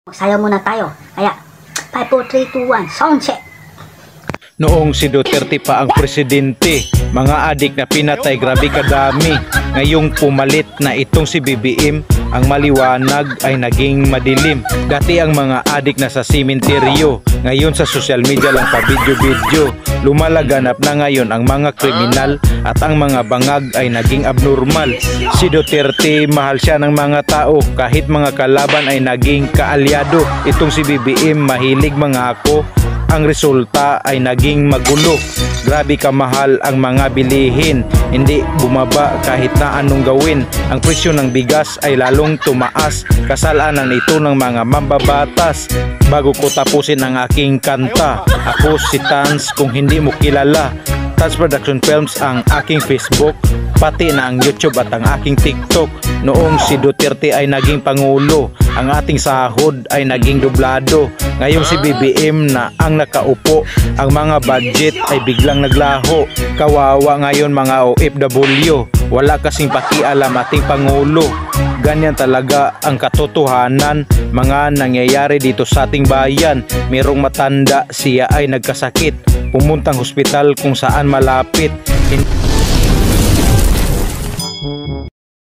Magsayaw muna tayo. Kaya, 5, 4, 3, 2, 1, sound check! Noong si Duterte pa ang presidente, mga adik na pinatay grabe kadami. Ngayong pumalit na itong si BBM, ang maliwanag ay naging madilim. Dati ang mga adik na sa simenteryo, ngayon sa social media lang pa video-video. Lumalaganap na ngayon ang mga kriminal at ang mga bangag ay naging abnormal. Si Duterte mahal siya ng mga tao, kahit mga kalaban ay naging kaalyado. Itong si BBM mahilig mga ako, ang resulta ay naging magulo. Grabe kamahal ang mga bilihin, hindi bumaba kahit na anong gawin. Ang presyo ng bigas ay lalong tumaas, kasalanan ito ng mga mambabatas. Bago ko tapusin ang aking kanta, ako si Tans kung hindi mo kilala. Tans Production Films ang aking Facebook, pati na ang YouTube at ang aking TikTok. Noong si Duterte ay naging pangulo, ang ating sahod ay naging dublado. Ngayong si BBM na ang nakaupo, ang mga budget ay biglang naglaho. Kawawa ngayon mga OFW, wala kasing pakialam ating pangulo. Ganyan talaga ang katotohanan, mga nangyayari dito sa ating bayan. Merong matanda, siya ay nagkasakit, pumuntang hospital kung saan malapit.